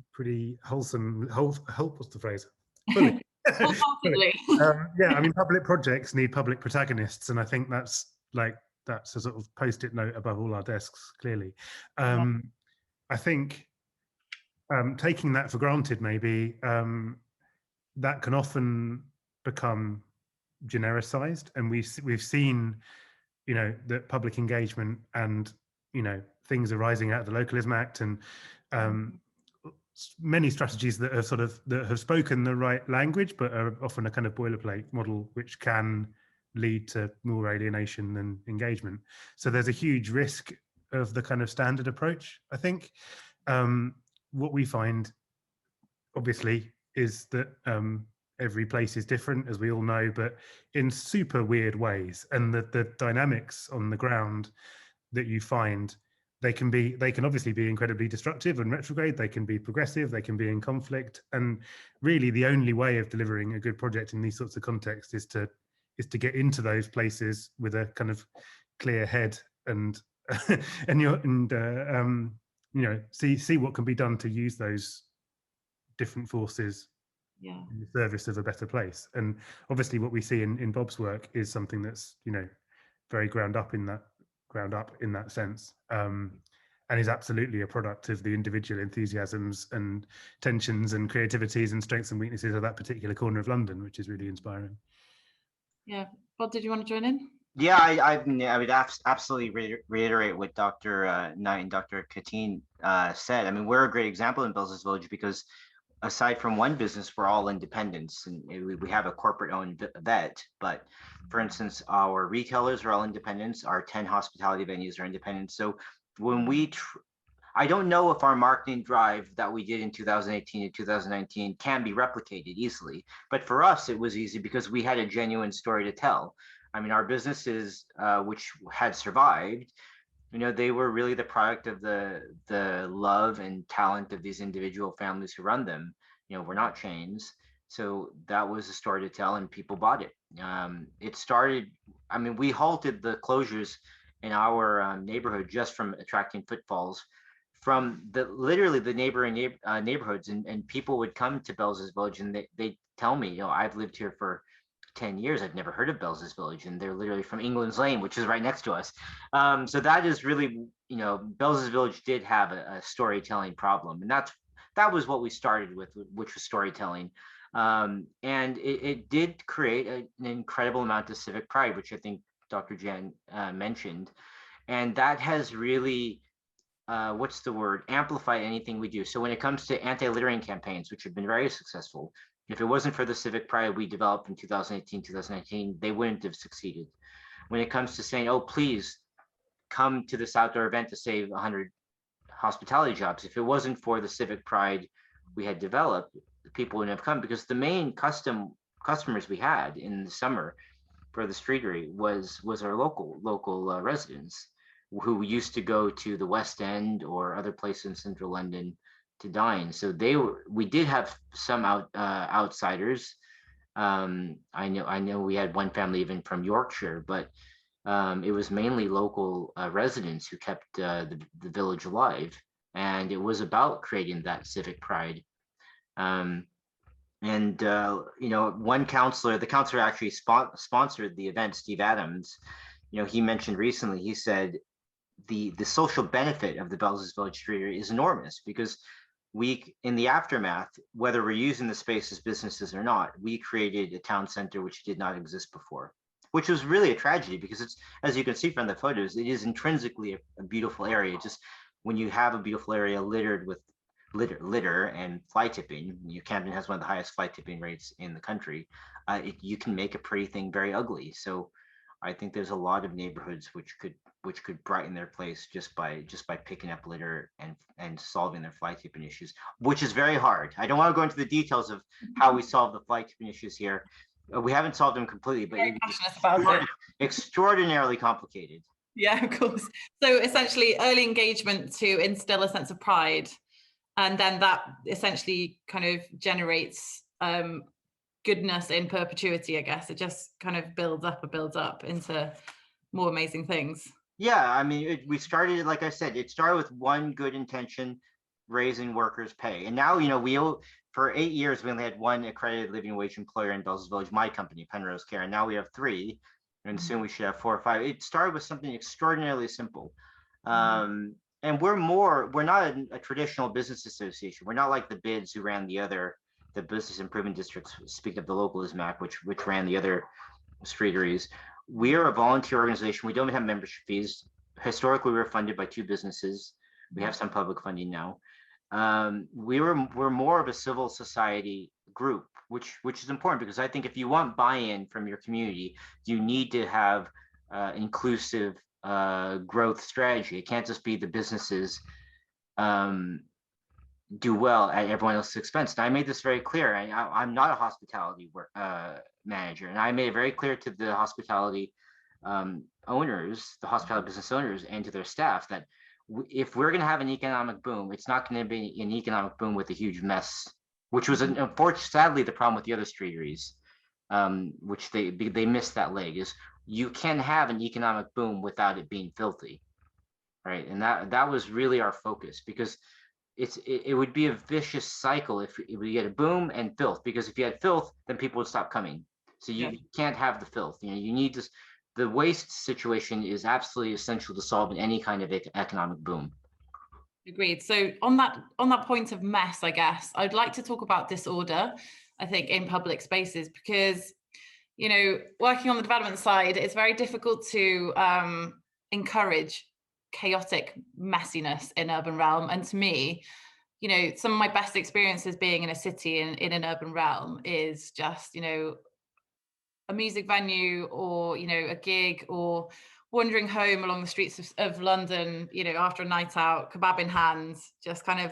Speaker 2: wholesome. What's the phrase? Fully. Yeah, I mean, public projects need public protagonists, and I think that's a sort of post-it note above all our desks. Clearly, I think taking that for granted, maybe that can often become genericized, and we've seen, you know, that public engagement and, you know, things arising out of the Localism Act and many strategies that have spoken the right language, but are often a kind of boilerplate model, which can lead to more alienation than engagement. So there's a huge risk of the kind of standard approach, I think. What we find, obviously, is that every place is different, as we all know, but in super weird ways. And the dynamics on the ground that you find, they can obviously be incredibly destructive and retrograde. They can be progressive. They can be in conflict. And really, the only way of delivering a good project in these sorts of contexts is to get into those places with a kind of clear head and you know, see what can be done to use those different forces in the service of a better place. And obviously what we see in Bob's work is something that's, you know, very ground up in that ground up in that sense, and is absolutely a product of the individual enthusiasms and tensions and creativities and strengths and weaknesses of that particular corner of London, which is really inspiring.
Speaker 1: Yeah, Bob, did you want to join in?
Speaker 4: Yeah, I would absolutely reiterate what Dr. Knight and Dr. Kattein said. I mean, we're a great example in Belsize Village because aside from one business, we're all independents, and we have a corporate-owned vet. But for instance, our retailers are all independents. Our 10 hospitality venues are independent. So when I don't know if our marketing drive that we did in 2018 and 2019 can be replicated easily. But for us, it was easy because we had a genuine story to tell. I mean, our businesses, which had survived, they were really the product of the love and talent of these individual families who run them. We're not chains. So that was a story to tell, and people bought it. It started, I mean, we halted the closures in our neighborhood just from attracting footfalls from literally the neighboring neighborhoods, and people would come to Belsize Village and they tell me, I've lived here for 10 years. I've never heard of Belsize Village, and they're literally from England's Lane, which is right next to us. So that is really, Belsize Village did have a storytelling problem, and that was what we started with, which was storytelling. And it did create an incredible amount of civic pride, which I think Dr. Jan mentioned. And that has really, amplify anything we do. So when it comes to anti-littering campaigns, which have been very successful, if it wasn't for the civic pride we developed in 2018, 2019, they wouldn't have succeeded. When it comes to saying, oh, please come to this outdoor event to save 100 hospitality jobs, if it wasn't for the civic pride we had developed, people wouldn't have come, because the main customers we had in the summer for the streetery was our local residents who used to go to the West End or other places in central London to dine. So we did have some outsiders. I know we had one family even from Yorkshire, but it was mainly local residents who kept the village alive. And it was about creating that civic pride. One counselor, the counselor actually sponsored the event, Steve Adams, he mentioned recently, he said, the social benefit of the Belsize Village Streetery is enormous, because in the aftermath, whether we're using the space as businesses or not, we created a town center which did not exist before, which was really a tragedy, because it's, as you can see from the photos, it is intrinsically a beautiful area. Just when you have a beautiful area littered with litter and fly tipping, Camden has one of the highest fly tipping rates in the country, you can make a pretty thing very ugly. So I think there's a lot of neighborhoods which could brighten their place just by picking up litter and solving their fly tipping issues, which is very hard. I don't want to go into the details of how we solve the fly tipping issues here. We haven't solved them completely, but it's extraordinarily complicated.
Speaker 1: Yeah, of course. So essentially early engagement to instill a sense of pride, and then that essentially kind of generates goodness in perpetuity, I guess. It just kind of builds up into more amazing things.
Speaker 4: Yeah, I mean, we started, like I said, it started with one good intention, raising workers' pay. And now, for 8 years, we only had one accredited living wage employer in Belsize Village, my company, Penrose Care, and now we have 3, and soon we should have 4 or 5. It started with something extraordinarily simple. And we're not a traditional business association. We're not like the BIDS who ran the business improvement districts, speaking of the Localism Act, which ran the other streeteries. We are a volunteer organization. We don't have membership fees. Historically, we were funded by 2 businesses. We have some public funding now. We're more of a civil society group, which is important, because I think if you want buy-in from your community, you need to have inclusive growth strategy. It can't just be the businesses do well at everyone else's expense. And I made this very clear. I'm not a hospitality manager, and I made it very clear to the hospitality owners, the hospitality business owners, and to their staff that if we're going to have an economic boom, it's not going to be an economic boom with a huge mess, which was unfortunately, sadly, the problem with the other streeteries, which they missed that leg. Is you can have an economic boom without it being filthy, right? And that was really our focus, because it would be a vicious cycle if we get a boom and filth, because if you had filth, then people would stop coming. So you can't have the filth. You need this. the waste situation is absolutely essential to solve any kind of economic boom.
Speaker 1: Agreed. So on that point of mess, I guess I'd like to talk about disorder, I think, in public spaces, because, you know, working on the development side, it's very difficult to encourage chaotic messiness in urban realm. And to me, you know, some of my best experiences being in a city in an urban realm is just, you know, a music venue, or, you know, a gig, or wandering home along the streets of London, you know, after a night out, kebab in hand, just kind of,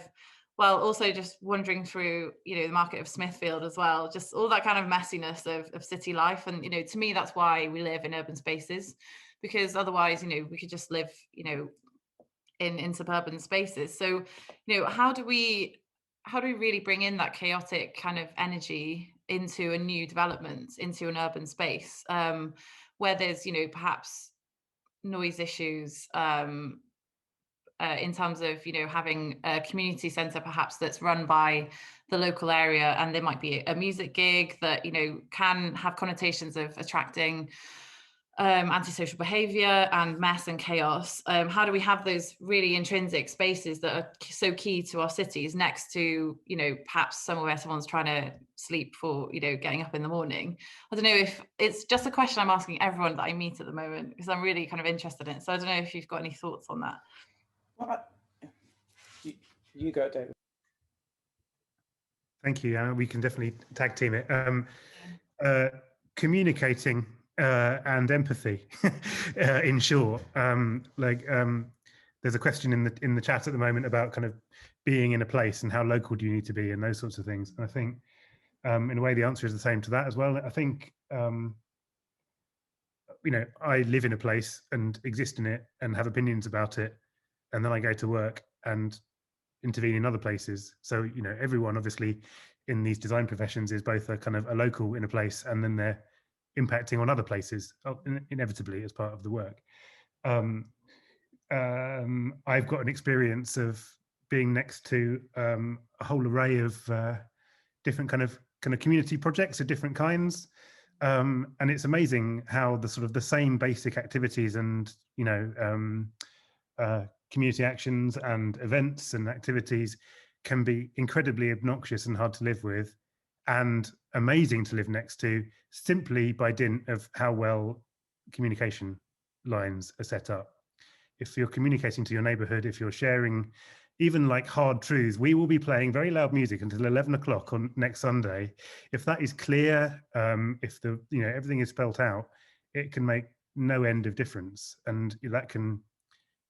Speaker 1: well, also just wandering through, you know, the market of Smithfield as well, just all that kind of messiness of city life. And, you know, to me, that's why we live in urban spaces, because otherwise, you know, we could just live, you know, in suburban spaces. So, you know, how do we really bring in that chaotic kind of energy into a new development, into an urban space, where there's, you know, perhaps noise issues, in terms of, you know, having a community centre perhaps that's run by the local area, and there might be a music gig that, you know, can have connotations of attracting antisocial behaviour and mess and chaos. How do we have those really intrinsic spaces that are so key to our cities next to, you know, perhaps somewhere where someone's trying to sleep for, you know, getting up in the morning? I don't know if it's just a question I'm asking everyone that I meet at the moment, because I'm really kind of interested in it. So I don't know if you've got any thoughts on that.
Speaker 3: Well, you go, David.
Speaker 2: Thank you. We can definitely tag team it. Communicating and empathy, in short. There's a question in the chat at the moment about kind of being in a place and how local do you need to be and those sorts of things. And I think, in a way, the answer is the same to that as well. I think, you know, I live in a place and exist in it and have opinions about it, and then I go to work and intervene in other places. So, you know, everyone obviously in these design professions is both a kind of a local in a place, and then they're impacting on other places inevitably as part of the work. I've got an experience of being next to a whole array of different kind of community projects of different kinds. And it's amazing how the sort of the same basic activities and, you know, community actions and events and activities can be incredibly obnoxious and hard to live with, and amazing to live next to, simply by dint of how well communication lines are set up. If you're communicating to your neighborhood, if you're sharing even like hard truths, we will be playing very loud music until 11 o'clock on next Sunday. If that is clear, if the, you know, everything is spelt out, it can make no end of difference. And that can,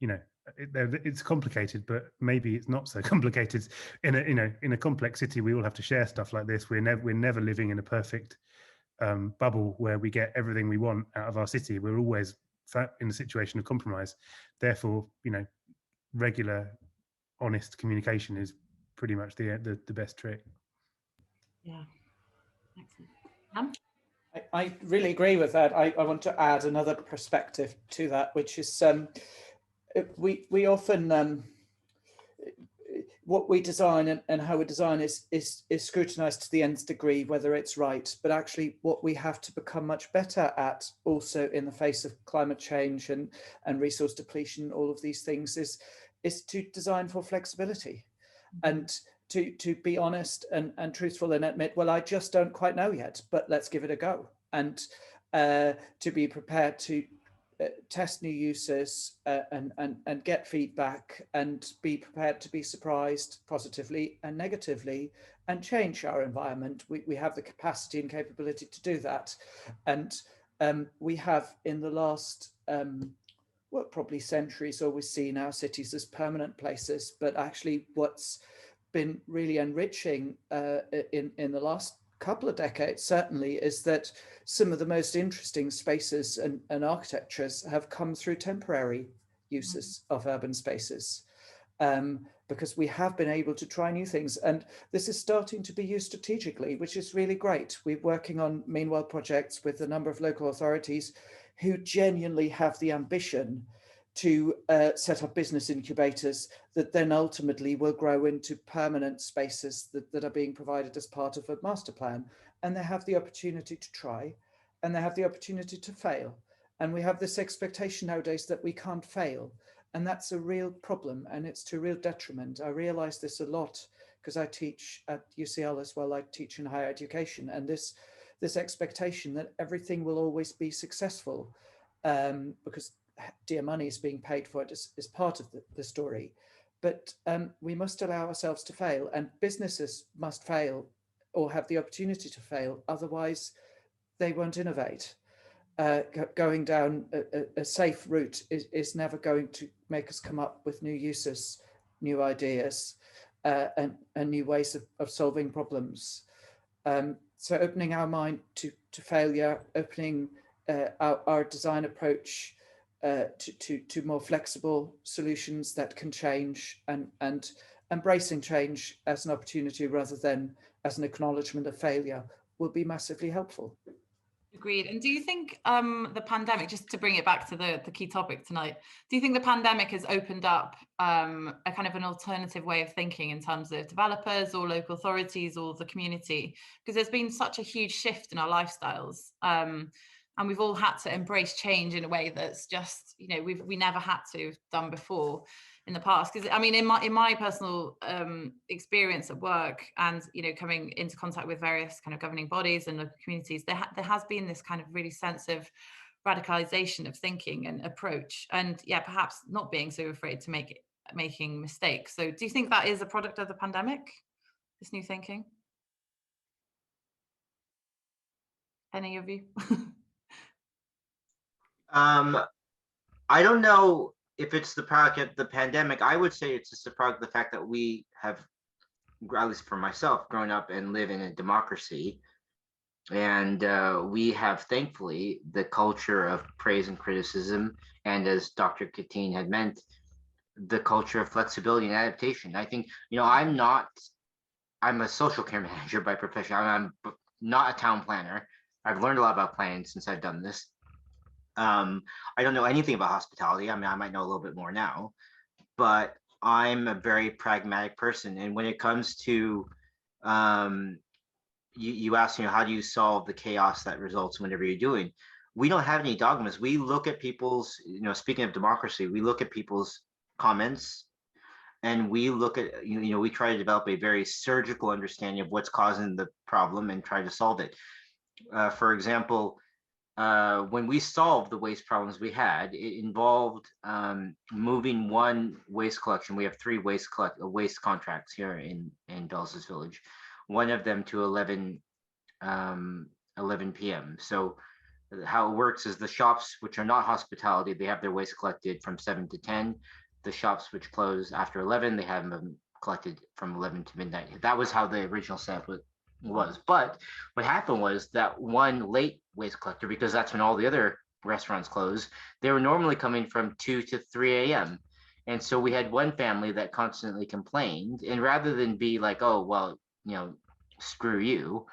Speaker 2: you know, it's complicated, but maybe it's not so complicated. In a, you know, in a complex city, we all have to share stuff like this. We're never living in a perfect bubble where we get everything we want out of our city. We're always in a situation of compromise. Therefore, you know, regular, honest communication is pretty much the best trick. Yeah,
Speaker 1: excellent.
Speaker 3: I really agree with that. I want to add another perspective to that, which is we often what we design and how we design is scrutinized to the nth degree, whether it's right. But actually, what we have to become much better at, also in the face of climate change and resource depletion, all of these things, is to design for flexibility, and to be honest and truthful and admit, well, I just don't quite know yet, but let's give it a go, and to be prepared to test new uses and get feedback, and be prepared to be surprised positively and negatively, and change our environment. We have the capacity and capability to do that. And we have, in the last, well, probably centuries, always seen our cities as permanent places. But actually what's been really enriching in the last couple of decades, certainly, is that some of the most interesting spaces and architectures have come through temporary uses of urban spaces, because we have been able to try new things. And this is starting to be used strategically, which is really great. We're working on meanwhile projects with a number of local authorities who genuinely have the ambition to set up business incubators that then ultimately will grow into permanent spaces that are being provided as part of a master plan. And they have the opportunity to try, and they have the opportunity to fail. And we have this expectation nowadays that we can't fail. And that's a real problem, and it's to real detriment. I realize this a lot because I teach at UCL as well. I teach in higher education, and this expectation that everything will always be successful because dear money is being paid for it is part of the story. But we must allow ourselves to fail, and businesses must fail or have the opportunity to fail. Otherwise, they won't innovate. Going down a safe route is never going to make us come up with new uses, new ideas, and new ways of solving problems. So opening our mind to failure, opening our design approach to more flexible solutions that can change, and embracing change as an opportunity rather than as an acknowledgement of failure will be massively helpful.
Speaker 1: Agreed. And do you think the pandemic, just to bring it back to the key topic tonight, do you think the pandemic has opened up a kind of an alternative way of thinking in terms of developers or local authorities or the community? Because there's been such a huge shift in our lifestyles, and we've all had to embrace change in a way that's just, you know, we never had to have done before in the past. Because I mean, in my personal experience at work, and you know, coming into contact with various kind of governing bodies and local communities, there has been this kind of really sense of radicalization of thinking and approach, and yeah, perhaps not being so afraid to making mistakes. So do you think that is a product of the pandemic, this new thinking? Any of you?
Speaker 4: I don't know if it's the product of the pandemic. I would say it's just a product of the fact that we have, at least for myself, grown up and live in a democracy. And we have, thankfully, the culture of praise and criticism. And as Dr. Kattein had meant, the culture of flexibility and adaptation. I think, you know, I'm a social care manager by profession. I'm not a town planner. I've learned a lot about planning since I've done this. I don't know anything about hospitality. I mean, I might know a little bit more now, but I'm a very pragmatic person. And when it comes to, you asked, you know, how do you solve the chaos that results whenever you're doing? We don't have any dogmas. We look at people's, you know, speaking of democracy, we look at people's comments, and we look at, you know, we try to develop a very surgical understanding of what's causing the problem and try to solve it. For example, when we solved the waste problems we had, it involved moving one waste collection. We have 3 waste contracts here in Belsize Village, one of them to 11 p.m. So how it works is the shops which are not hospitality, they have their waste collected from 7 to 10. The shops which close after 11, they have them collected from 11 to midnight. That was how the original setup was. But what happened was that one late waste collector, because that's when all the other restaurants close, they were normally coming from 2 to 3 a.m. And so we had one family that constantly complained, and rather than be like, oh, well, you know, screw you,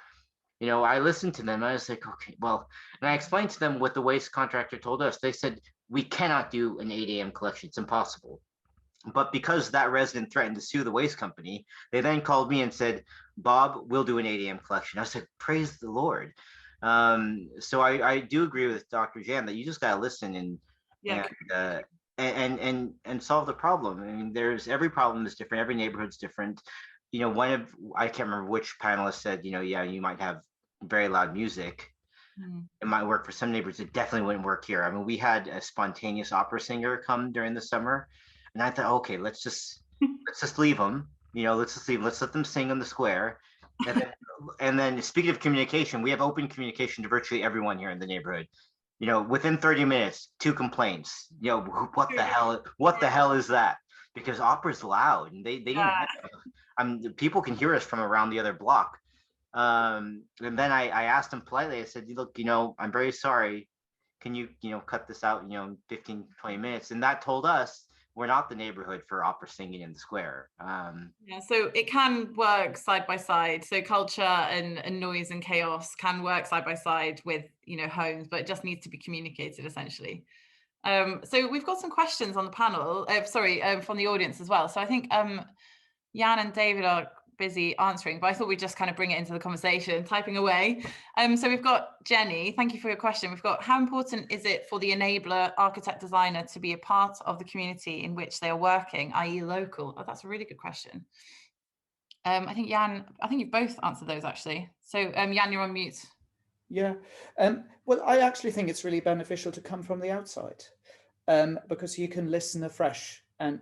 Speaker 4: you know, I listened to them. I was like, okay, well, and I explained to them what the waste contractor told us. They said, we cannot do an 8 a.m. collection. It's impossible. But because that resident threatened to sue the waste company, they then called me and said, Bob, we'll do an 8 a.m. collection. I was like, praise the Lord. So I do agree with Dr. Jan that you just got to listen and solve the problem. I mean, every problem is different. Every neighborhood's different. You know, I can't remember which panelist said, you know, yeah, you might have very loud music. It might work for some neighborhoods. It definitely wouldn't work here. I mean, we had a spontaneous opera singer come during the summer, and I thought, okay, let's just leave them. You know, let's let them sing on the square. And then speaking of communication, we have open communication to virtually everyone here in the neighborhood. You know, within 30 minutes, 2 complaints. You know, what the hell is that? Because opera's loud, and they didn't. People can hear us from around the other block. And then I asked him politely, I said, look, you know, I'm very sorry. Can you, you know, cut this out, you know, 15, 20 minutes? And that told us we're not the neighborhood for opera singing in the square.
Speaker 1: Yeah, so it can work side by side. So culture and noise and chaos can work side by side with, you know, homes, but it just needs to be communicated essentially. So we've got some questions on the panel, from the audience as well. So I think Jan and David are busy answering, but I thought we'd just kind of bring it into the conversation, typing away. So we've got Jenny, thank you for your question. We've got, how important is it for the enabler architect designer to be a part of the community in which they are working, i.e. local? Oh, that's a really good question. I think Jan, I think you've both answered those actually. So Jan, you're on mute.
Speaker 3: Yeah, well, I actually think it's really beneficial to come from the outside, because you can listen afresh and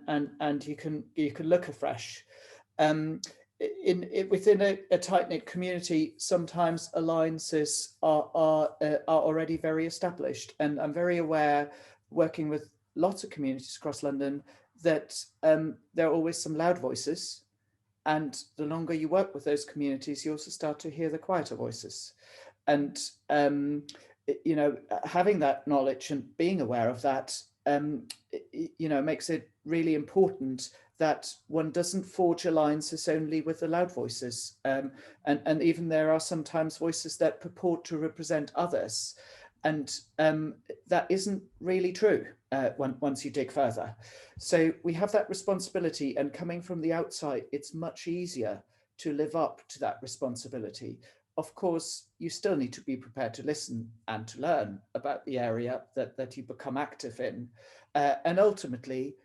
Speaker 3: you can look afresh. Within a tight-knit community, sometimes alliances are already very established, and I'm very aware, working with lots of communities across London, that there are always some loud voices, and the longer you work with those communities, you also start to hear the quieter voices. And you know, having that knowledge and being aware of that, you know, makes it really important that one doesn't forge alliances only with the loud voices. And even there are sometimes voices that purport to represent others. And that isn't really true once you dig further. So we have that responsibility, and coming from the outside, it's much easier to live up to that responsibility. Of course, you still need to be prepared to listen and to learn about the area that you become active in. And ultimately,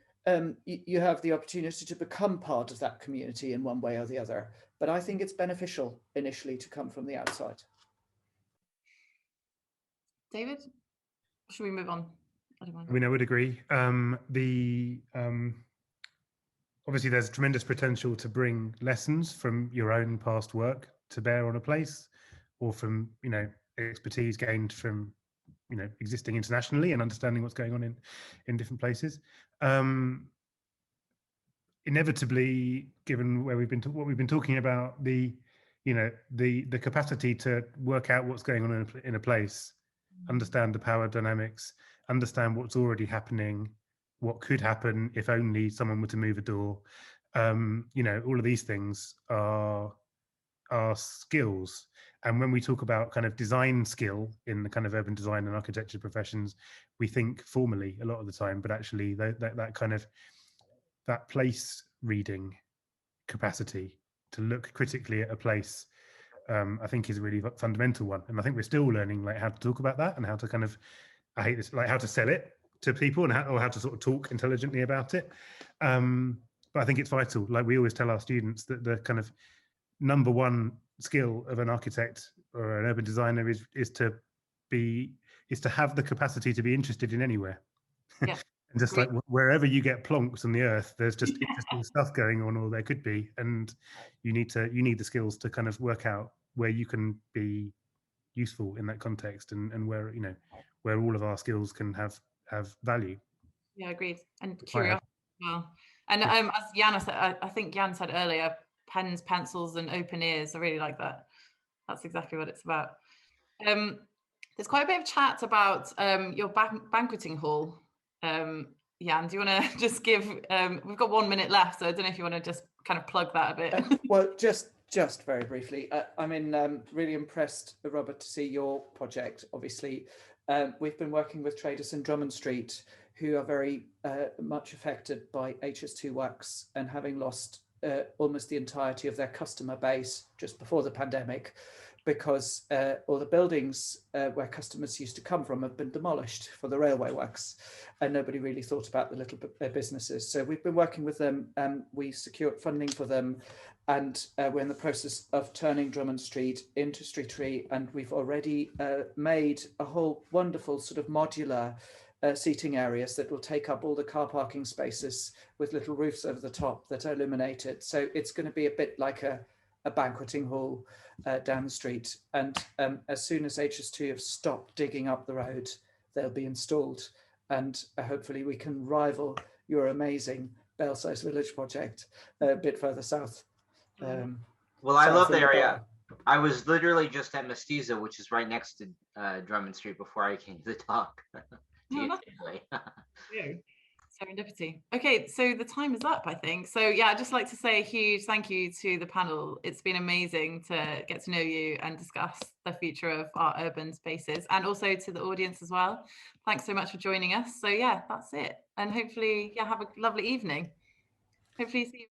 Speaker 3: you have the opportunity to become part of that community in one way or the other. But I think it's beneficial initially to come from the outside.
Speaker 1: David, should we move on?
Speaker 2: I mean, I would agree. Obviously, there's tremendous potential to bring lessons from your own past work to bear on a place, or from, you know, expertise gained from, you know, existing internationally and understanding what's going on in different places. Inevitably, given where what we've been talking about, the capacity to work out what's going on in a place, understand the power dynamics, understand what's already happening, what could happen if only someone were to move a door. You know, all of these things are skills. And when we talk about kind of design skill in the kind of urban design and architecture professions, we think formally a lot of the time, but actually that kind of, that place reading capacity to look critically at a place, I think is a really fundamental one. And I think we're still learning like how to talk about that, and how to kind of, I hate this, like how to sell it to people, and how to sort of talk intelligently about it. But I think it's vital. Like we always tell our students that the kind of number one skill of an architect or an urban designer is to have the capacity to be interested in anywhere.
Speaker 1: Yeah.
Speaker 2: And just like wherever you get plonked on the earth, there's just interesting stuff going on, or there could be, and you need the skills to kind of work out where you can be useful in that context, and where, you know, where all of our skills can have value.
Speaker 1: Yeah, agreed. And curiosity as well. And as Jan said, I think Jan said earlier, pens, pencils, and open ears. I really like that. That's exactly what it's about. There's quite a bit of chat about your banqueting hall. Jan, do you want to just give, we've got 1 minute left, so I don't know if you want to just kind of plug that a bit.
Speaker 3: Well, just very briefly, I mean, really impressed, Robert, to see your project. Obviously, we've been working with traders in Drummond Street who are very much affected by HS2 wax, and having lost almost the entirety of their customer base just before the pandemic, because all the buildings where customers used to come from have been demolished for the railway works, and nobody really thought about the little businesses. So we've been working with them, and we secured funding for them, and we're in the process of turning Drummond Street into Street Tree, and we've already made a whole wonderful sort of modular seating areas that will take up all the car parking spaces with little roofs over the top that are illuminated. So it's going to be a bit like a banqueting hall down the street. And as soon as HS2 have stopped digging up the road, they'll be installed. And hopefully we can rival your amazing Belsize Village project a bit further south.
Speaker 4: Well, I love the area. I was literally just at Mestiza, which is right next to Drummond Street, before I came to the talk.
Speaker 1: Yeah. Serendipity. Okay, so the time is up, I think. So yeah, I'd just like to say a huge thank you to the panel. It's been amazing to get to know you and discuss the future of our urban spaces, and also to the audience as well. Thanks so much for joining us. So yeah, that's it. And hopefully, yeah, have a lovely evening. Hopefully see you.